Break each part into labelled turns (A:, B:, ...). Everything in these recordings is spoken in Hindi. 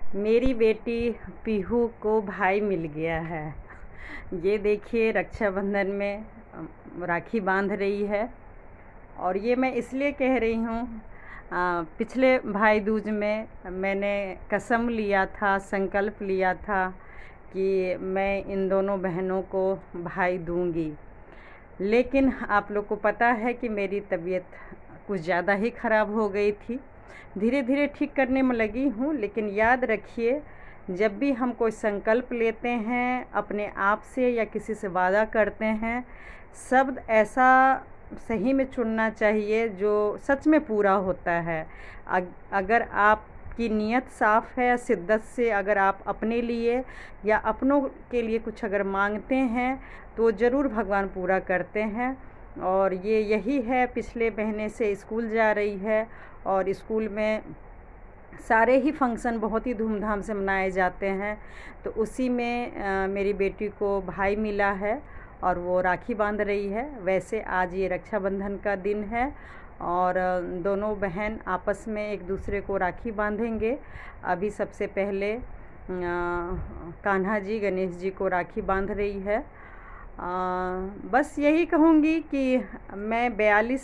A: मेरी बेटी पीहू को भाई मिल गया है। ये देखिए रक्षाबंधन में राखी बांध रही है। और ये मैं इसलिए कह रही हूँ, पिछले भाई दूज में मैंने कसम लिया था, संकल्प लिया था कि मैं इन दोनों बहनों को भाई दूंगी। लेकिन आप लोग को पता है कि मेरी तबीयत कुछ ज़्यादा ही ख़राब हो गई थी। धीरे धीरे ठीक करने में लगी हूँ, लेकिन याद रखिए, जब भी हम कोई संकल्प लेते हैं अपने आप से या किसी से वादा करते हैं, शब्द ऐसा सही में चुनना चाहिए जो सच में पूरा होता है। अगर आपकी नीयत साफ़ है, शिद्दत से अगर आप अपने लिए या अपनों के लिए कुछ अगर मांगते हैं तो ज़रूर भगवान पूरा करते हैं। और ये यही है, पिछले महीने से स्कूल जा रही है और स्कूल में सारे ही फंक्शन बहुत ही धूमधाम से मनाए जाते हैं। तो उसी में मेरी बेटी को भाई मिला है और वो राखी बांध रही है। वैसे आज ये रक्षाबंधन का दिन है और दोनों बहन आपस में एक दूसरे को राखी बांधेंगे। अभी सबसे पहले कान्हा जी गणेश जी को राखी बांध रही है। बस यही कहूँगी कि मैं 43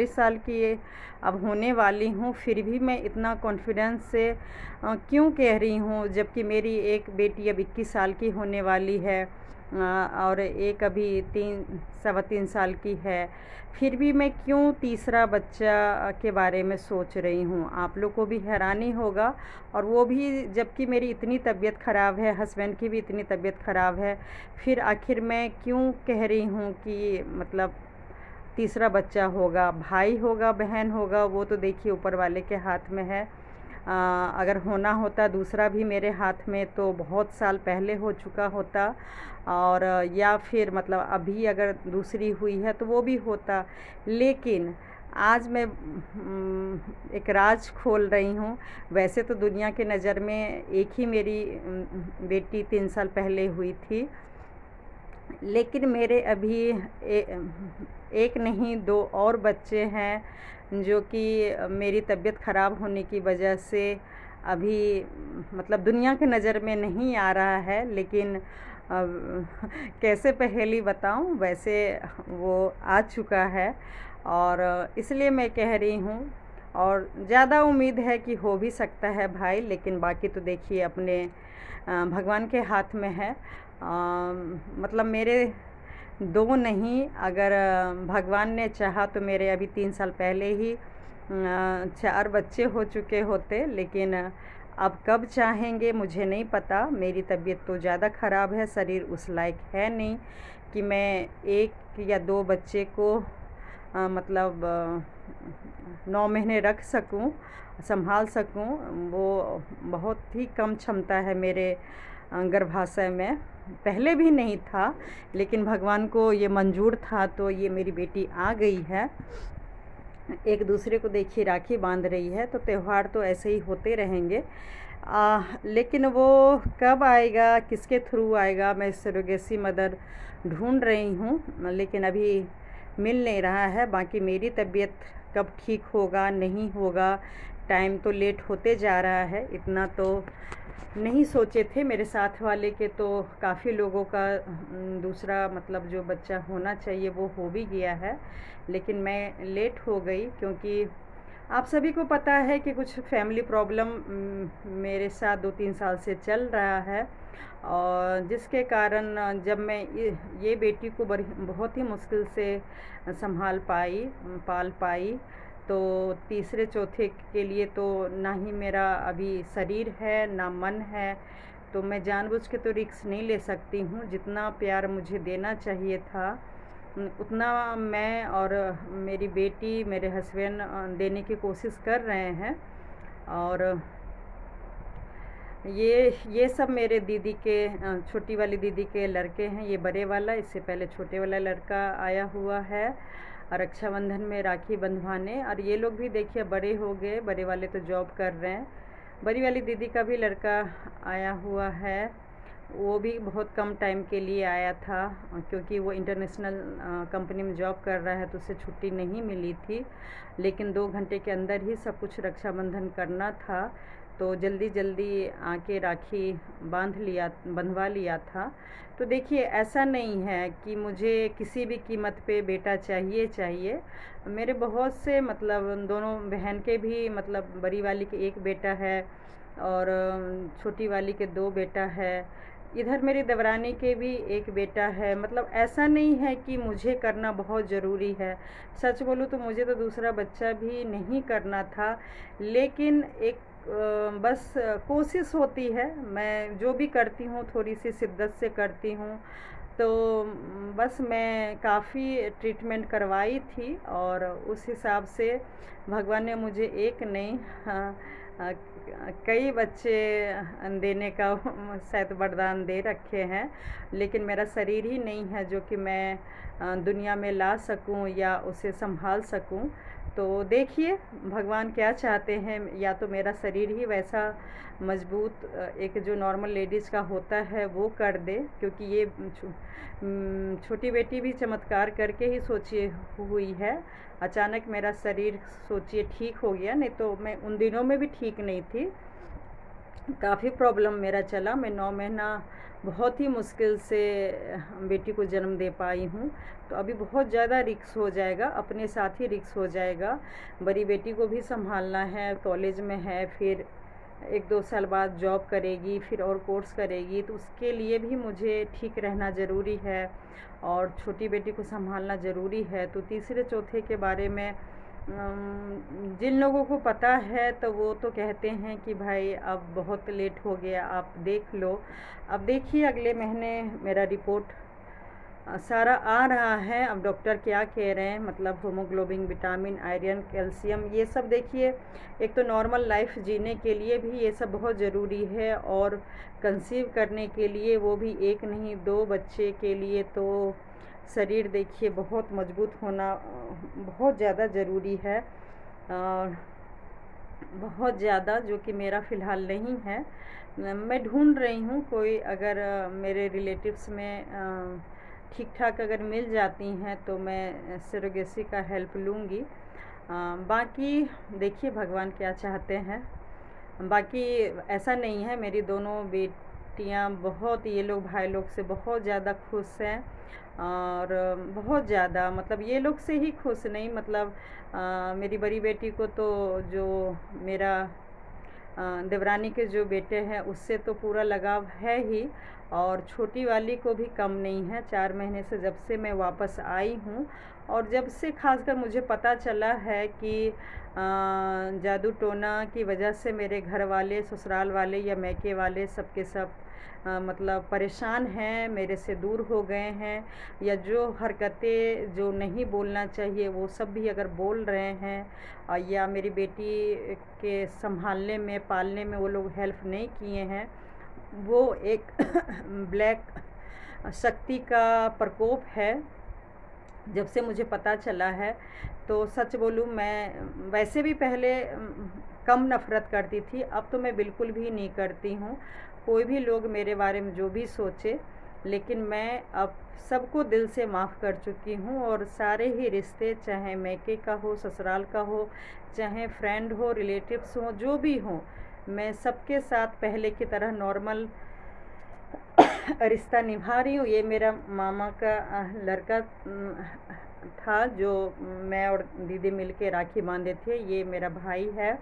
A: साल की अब होने वाली हूँ, फिर भी मैं इतना कॉन्फिडेंस से क्यों कह रही हूँ, जबकि मेरी एक बेटी अब 21 साल की होने वाली है और एक अभी 3 साल की है। फिर भी मैं क्यों तीसरा बच्चा के बारे में सोच रही हूँ। आप लोग को भी हैरानी होगा, और वो भी जबकि मेरी इतनी तबीयत ख़राब है, हस्बैंड की भी इतनी तबीयत ख़राब है, फिर आखिर मैं क्यों कह रही हूँ कि मतलब तीसरा बच्चा होगा, भाई होगा, बहन होगा, वो तो देखिए ऊपर वाले के हाथ में है। अगर होना होता दूसरा भी मेरे हाथ में तो बहुत साल पहले हो चुका होता, और या फिर मतलब अभी अगर दूसरी हुई है तो वो भी होता। लेकिन आज मैं एक राज खोल रही हूँ। वैसे तो दुनिया के नज़र में एक ही मेरी बेटी 3 साल पहले हुई थी, लेकिन मेरे अभी एक नहीं 2 और बच्चे हैं जो कि मेरी तबीयत ख़राब होने की वजह से अभी मतलब दुनिया के नज़र में नहीं आ रहा है। लेकिन कैसे पहेली बताऊं, वैसे वो आ चुका है और इसलिए मैं कह रही हूँ। और ज़्यादा उम्मीद है कि हो भी सकता है भाई, लेकिन बाकी तो देखिए अपने भगवान के हाथ में है। मतलब मेरे 2 नहीं, अगर भगवान ने चाहा तो मेरे अभी 3 साल पहले ही 4 बच्चे हो चुके होते। लेकिन अब कब चाहेंगे मुझे नहीं पता। मेरी तबीयत तो ज़्यादा ख़राब है, शरीर उस लायक है नहीं कि मैं 1 या 2 बच्चे को मतलब 9 महीने रख सकूं, संभाल सकूं। वो बहुत ही कम क्षमता है मेरे गर्भाशय में। पहले भी नहीं था, लेकिन भगवान को ये मंजूर था तो ये मेरी बेटी आ गई है। एक दूसरे को देखिए राखी बांध रही है, तो त्यौहार तो ऐसे ही होते रहेंगे। लेकिन वो कब आएगा, किसके थ्रू आएगा, मैं सरोगेसी मदर ढूंढ रही हूँ, लेकिन अभी मिल नहीं रहा है। बाकी मेरी तबीयत कब ठीक होगा नहीं होगा, टाइम तो लेट होते जा रहा है। इतना तो नहीं सोचे थे। मेरे साथ वाले के तो काफ़ी लोगों का दूसरा मतलब जो बच्चा होना चाहिए वो हो भी गया है, लेकिन मैं लेट हो गई क्योंकि आप सभी को पता है कि कुछ फैमिली प्रॉब्लम मेरे साथ 2-3 साल से चल रहा है, और जिसके कारण जब मैं ये बेटी को बहुत ही मुश्किल से पाल पाई, तो तीसरे चौथे के लिए तो ना ही मेरा अभी शरीर है ना मन है, तो मैं जानबूझ के तो रिस्क नहीं ले सकती हूँ। जितना प्यार मुझे देना चाहिए था उतना मैं और मेरी बेटी, मेरे हस्बैंड देने की कोशिश कर रहे हैं। और ये सब मेरे दीदी के छोटी वाली दीदी के लड़के हैं। ये बड़े वाला, इससे पहले छोटे वाला लड़का आया हुआ है रक्षाबंधन में राखी बंधवाने। और ये लोग भी देखिए बड़े हो गए, बड़े वाले तो जॉब कर रहे हैं। बड़ी वाली दीदी का भी लड़का आया हुआ है, वो भी बहुत कम टाइम के लिए आया था क्योंकि वो इंटरनेशनल कंपनी में जॉब कर रहा है, तो उसे छुट्टी नहीं मिली थी। लेकिन 2 घंटे के अंदर ही सब कुछ रक्षाबंधन करना था, तो जल्दी जल्दी आके राखी बंधवा लिया था। तो देखिए ऐसा नहीं है कि मुझे किसी भी कीमत पे बेटा चाहिए। मेरे बहुत से मतलब दोनों बहन के भी मतलब बड़ी वाली के एक बेटा है और छोटी वाली के 2 बेटा है। इधर मेरी देवरानी के भी एक बेटा है। मतलब ऐसा नहीं है कि मुझे करना बहुत ज़रूरी है। सच बोलूँ तो मुझे तो दूसरा बच्चा भी नहीं करना था, लेकिन एक बस कोशिश होती है। मैं जो भी करती हूँ थोड़ी सी शिद्दत से करती हूँ। तो बस मैं काफ़ी ट्रीटमेंट करवाई थी और उस हिसाब से भगवान ने मुझे एक नहीं, हाँ, कई बच्चे देने का शायद वरदान दे रखे हैं। लेकिन मेरा शरीर ही नहीं है जो कि मैं दुनिया में ला सकूं या उसे संभाल सकूं। तो देखिए भगवान क्या चाहते हैं, या तो मेरा शरीर ही वैसा मजबूत एक जो नॉर्मल लेडीज़ का होता है वो कर दे, क्योंकि ये छोटी बेटी भी चमत्कार करके ही सोचिए हुई है। अचानक मेरा शरीर सोचिए ठीक हो गया, नहीं तो मैं उन दिनों में भी ठीक नहीं थी। काफ़ी प्रॉब्लम मेरा चला। मैं 9 महीना बहुत ही मुश्किल से बेटी को जन्म दे पाई हूँ। तो अभी बहुत ज़्यादा रिस्क हो जाएगा, अपने साथ ही रिस्क हो जाएगा। बड़ी बेटी को भी संभालना है, कॉलेज में है, फिर 1-2 साल बाद जॉब करेगी, फिर और कोर्स करेगी, तो उसके लिए भी मुझे ठीक रहना ज़रूरी है और छोटी बेटी को संभालना ज़रूरी है। तो तीसरे चौथे के बारे में जिन लोगों को पता है तो वो तो कहते हैं कि भाई अब बहुत लेट हो गया, आप देख लो। अब देखिए अगले महीने मेरा रिपोर्ट सारा आ रहा है। अब डॉक्टर क्या कह रहे हैं, मतलब हीमोग्लोबिन, विटामिन, आयरन, कैल्शियम, ये सब देखिए एक तो नॉर्मल लाइफ जीने के लिए भी ये सब बहुत ज़रूरी है, और कंसीव करने के लिए वो भी एक नहीं 2 बच्चे के लिए तो शरीर देखिए बहुत मजबूत होना बहुत ज़्यादा ज़रूरी है। और बहुत ज़्यादा, जो कि मेरा फ़िलहाल नहीं है। मैं ढूंढ रही हूँ कोई, अगर मेरे रिलेटिव्स में ठीक ठाक अगर मिल जाती हैं तो मैं सरोगेसी का हेल्प लूँगी। बाकी देखिए भगवान क्या चाहते हैं। बाकी ऐसा नहीं है, मेरी दोनों बेटियां बहुत, ये लोग भाई लोग से बहुत ज़्यादा खुश हैं, और बहुत ज़्यादा मतलब ये लोग से ही खुश नहीं, मतलब मेरी बड़ी बेटी को तो जो मेरा देवरानी के जो बेटे हैं उससे तो पूरा लगाव है ही, और छोटी वाली को भी कम नहीं है। 4 महीने से जब से मैं वापस आई हूँ, और जब से खासकर मुझे पता चला है कि जादू टोना की वजह से मेरे घर वाले, ससुराल वाले या मैके वाले सबके सब मतलब परेशान हैं, मेरे से दूर हो गए हैं, या जो हरकतें जो नहीं बोलना चाहिए वो सब भी अगर बोल रहे हैं, या मेरी बेटी के संभालने में, पालने में वो लोग हेल्प नहीं किए हैं, वो एक ब्लैक शक्ति का प्रकोप है। जब से मुझे पता चला है, तो सच बोलूँ मैं वैसे भी पहले कम नफ़रत करती थी, अब तो मैं बिल्कुल भी नहीं करती हूँ। कोई भी लोग मेरे बारे में जो भी सोचे, लेकिन मैं अब सबको दिल से माफ़ कर चुकी हूँ, और सारे ही रिश्ते, चाहे मैके का हो, ससुराल का हो, चाहे फ्रेंड हो, रिलेटिव्स हो, जो भी हो, मैं सबके साथ पहले की तरह नॉर्मल रिश्ता निभा रही हूँ। ये मेरा मामा का लड़का था जो मैं और दीदी मिलके राखी बांधे थे, ये मेरा भाई है।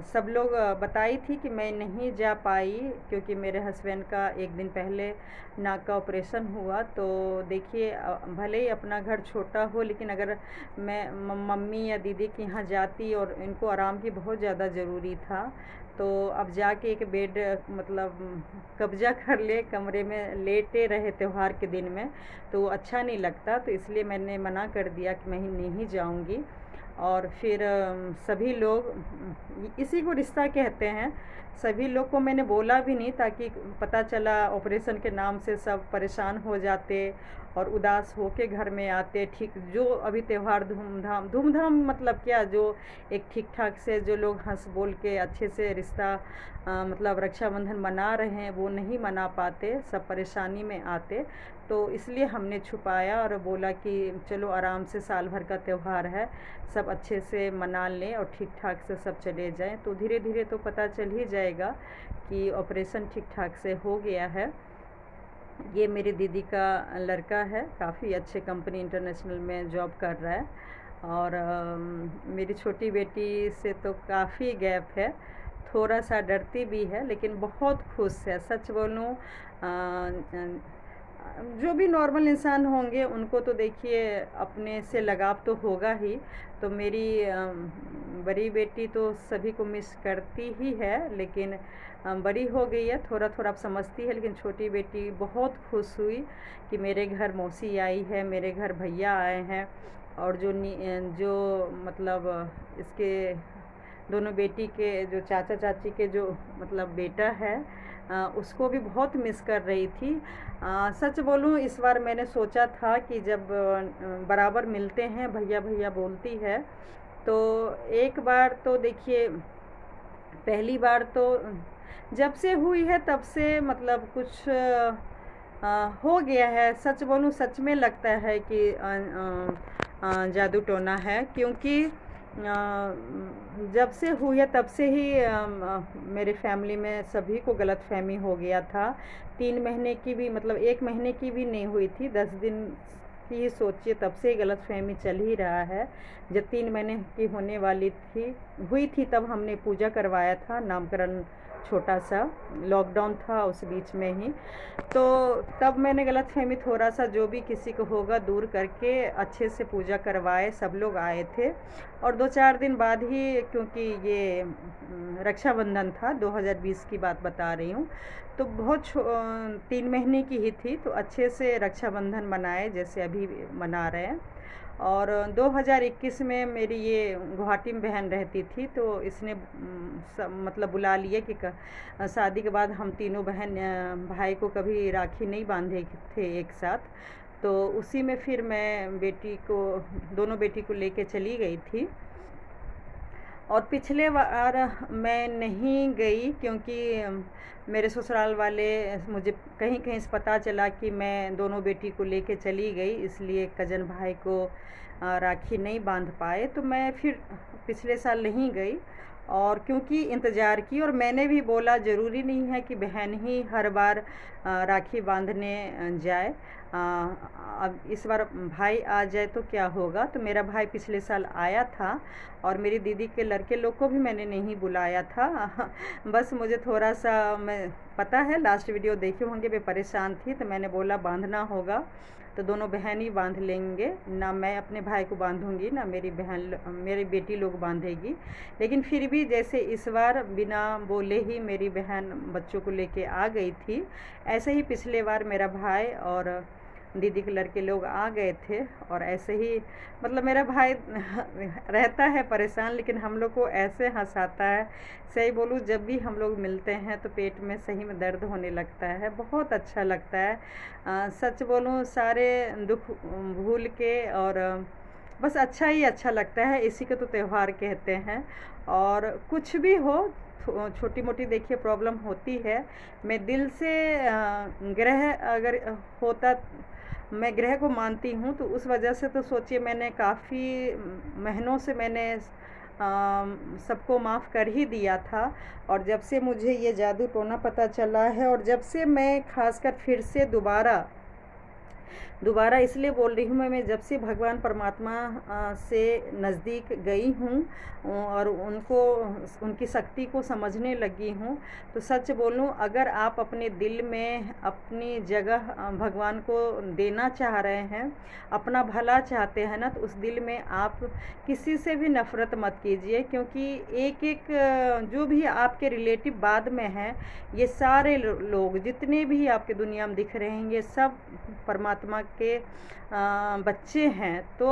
A: सब लोग बताई थी कि मैं नहीं जा पाई क्योंकि मेरे हस्बैंड का 1 दिन पहले नाक का ऑपरेशन हुआ। तो देखिए भले ही अपना घर छोटा हो, लेकिन अगर मैं मम्मी या दीदी के यहाँ जाती, और इनको आराम की बहुत ज़्यादा ज़रूरी था, तो अब जाके एक बेड मतलब कब्जा कर ले, कमरे में लेटे रहे त्यौहार के दिन में, तो अच्छा नहीं लगता। तो इसलिए मैंने मना कर दिया कि मैं नहीं जाऊंगी। और फिर सभी लोग, इसी को रिश्ता कहते हैं, सभी लोग को मैंने बोला भी नहीं, ताकि पता चला ऑपरेशन के नाम से सब परेशान हो जाते और उदास होके घर में आते। ठीक जो अभी त्यौहार धूमधाम मतलब क्या, जो एक ठीक ठाक से जो लोग हंस बोल के अच्छे से रिश्ता मतलब रक्षाबंधन मना रहे हैं, वो नहीं मना पाते, सब परेशानी में आते। तो इसलिए हमने छुपाया और बोला कि चलो आराम से, साल भर का त्यौहार है, सब अच्छे से मना लें और ठीक ठाक से सब चले जाएं। तो धीरे धीरे तो पता चल ही जाएगा कि ऑपरेशन ठीक ठाक से हो गया है। ये मेरी दीदी का लड़का है, काफ़ी अच्छे कंपनी इंटरनेशनल में जॉब कर रहा है। और मेरी छोटी बेटी से तो काफ़ी गैप है, थोड़ा सा डरती भी है लेकिन बहुत खुश है। सच बोलूं, जो भी नॉर्मल इंसान होंगे उनको तो देखिए अपने से लगाव तो होगा ही। तो मेरी बड़ी बेटी तो सभी को मिस करती ही है, लेकिन बड़ी हो गई है, थोड़ा थोड़ा अब समझती है। लेकिन छोटी बेटी बहुत खुश हुई कि मेरे घर मौसी आई है, मेरे घर भैया आए हैं। और जो मतलब इसके दोनों बेटी के जो चाचा चाची के जो मतलब बेटा है, उसको भी बहुत मिस कर रही थी। सच बोलूं, इस बार मैंने सोचा था कि जब बराबर मिलते हैं, भैया भैया बोलती है, तो एक बार तो देखिए, पहली बार तो जब से हुई है तब से मतलब कुछ हो गया है। सच बोलूं, सच में लगता है कि जादू टोना है, क्योंकि जब से हुई है तब से ही मेरे फैमिली में सभी को गलतफहमी हो गया था। 3 महीने की भी, मतलब 1 महीने की भी नहीं हुई थी, 10 दिन की ही सोचिए, तब से ही गलतफहमी चल ही रहा है। जब 3 महीने की होने वाली हुई थी तब हमने पूजा करवाया था, नामकरण छोटा सा, लॉकडाउन था उस बीच में ही। तो तब मैंने गलतफहमी थोड़ा सा जो भी किसी को होगा दूर करके अच्छे से पूजा करवाए, सब लोग आए थे। और 2-4 दिन बाद ही, क्योंकि ये रक्षाबंधन था, 2020 की बात बता रही हूँ, तो बहुत 3 महीने की ही थी, तो अच्छे से रक्षाबंधन मनाए जैसे अभी मना रहे हैं। और 2021 में मेरी ये गुवाहाटी में बहन रहती थी, तो इसने मतलब बुला लिया कि शादी के बाद हम तीनों बहन भाई को कभी राखी नहीं बांधे थे एक साथ। तो उसी में फिर मैं दोनों बेटी को लेके चली गई थी। और पिछले बार मैं नहीं गई क्योंकि मेरे ससुराल वाले, मुझे कहीं कहीं से पता चला कि मैं दोनों बेटी को लेके चली गई, इसलिए कज़न भाई को राखी नहीं बांध पाए। तो मैं फिर पिछले साल नहीं गई, और क्योंकि इंतज़ार की, और मैंने भी बोला ज़रूरी नहीं है कि बहन ही हर बार राखी बांधने जाए। अब इस बार भाई आ जाए तो क्या होगा। तो मेरा भाई पिछले साल आया था, और मेरी दीदी के लड़के लोग को भी मैंने नहीं बुलाया था। बस मुझे थोड़ा सा, मैं पता है लास्ट वीडियो देखे होंगे, मैं परेशान थी, तो मैंने बोला बांधना होगा तो दोनों बहन ही बांध लेंगे, ना मैं अपने भाई को बांधूंगी ना मेरी बेटी लोग बांधेगी। लेकिन फिर भी जैसे इस बार बिना बोले ही मेरी बहन बच्चों को लेके आ गई थी, ऐसे ही पिछले बार मेरा भाई और दीदी के लड़के लोग आ गए थे। और ऐसे ही मतलब मेरा भाई रहता है परेशान, लेकिन हम लोग को ऐसे हंसाता है, सही बोलूँ जब भी हम लोग मिलते हैं तो पेट में सही में दर्द होने लगता है, बहुत अच्छा लगता है। सच बोलूँ, सारे दुख भूल के, और बस अच्छा ही अच्छा लगता है। इसी को तो त्यौहार कहते हैं। और कुछ भी हो, छोटी मोटी देखिए प्रॉब्लम होती है, मैं दिल से ग्रह अगर होता, मैं ग्रह को मानती हूँ, तो उस वजह से तो सोचिए मैंने काफ़ी महीनों से मैंने सबको माफ़ कर ही दिया था। और जब से मुझे ये जादू टोना पता चला है, और जब से मैं खासकर फिर से दोबारा इसलिए बोल रही हूँ, मैं जब से भगवान परमात्मा से नज़दीक गई हूँ और उनकी शक्ति को समझने लगी हूँ, तो सच बोलूँ, अगर आप अपने दिल में अपनी जगह भगवान को देना चाह रहे हैं, अपना भला चाहते हैं ना, तो उस दिल में आप किसी से भी नफ़रत मत कीजिए। क्योंकि एक जो भी आपके रिलेटिव बाद में हैं, ये सारे लोग जितने भी आपके दुनिया में दिख रहे हैं, ये सब परमात्मा परमात्मा के बच्चे हैं, तो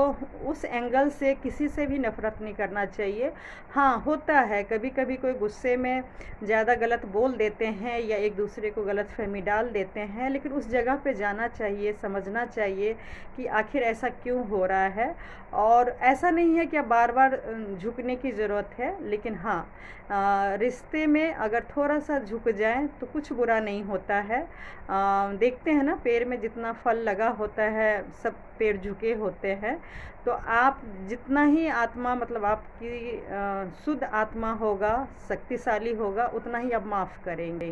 A: उस एंगल से किसी से भी नफ़रत नहीं करना चाहिए। हाँ, होता है कभी कभी कोई गुस्से में ज़्यादा गलत बोल देते हैं या एक दूसरे को गलतफहमी डाल देते हैं, लेकिन उस जगह पे जाना चाहिए, समझना चाहिए कि आखिर ऐसा क्यों हो रहा है। और ऐसा नहीं है कि अब बार बार झुकने की ज़रूरत है, लेकिन हाँ, रिश्ते में अगर थोड़ा सा झुक जाएं तो कुछ बुरा नहीं होता है। देखते हैं ना, पेड़ में जितना फल लगा होता है सब पेड़ झुके होते हैं। तो आप जितना ही आत्मा, मतलब आपकी शुद्ध आत्मा होगा, शक्तिशाली होगा, उतना ही आप माफ़ करेंगे।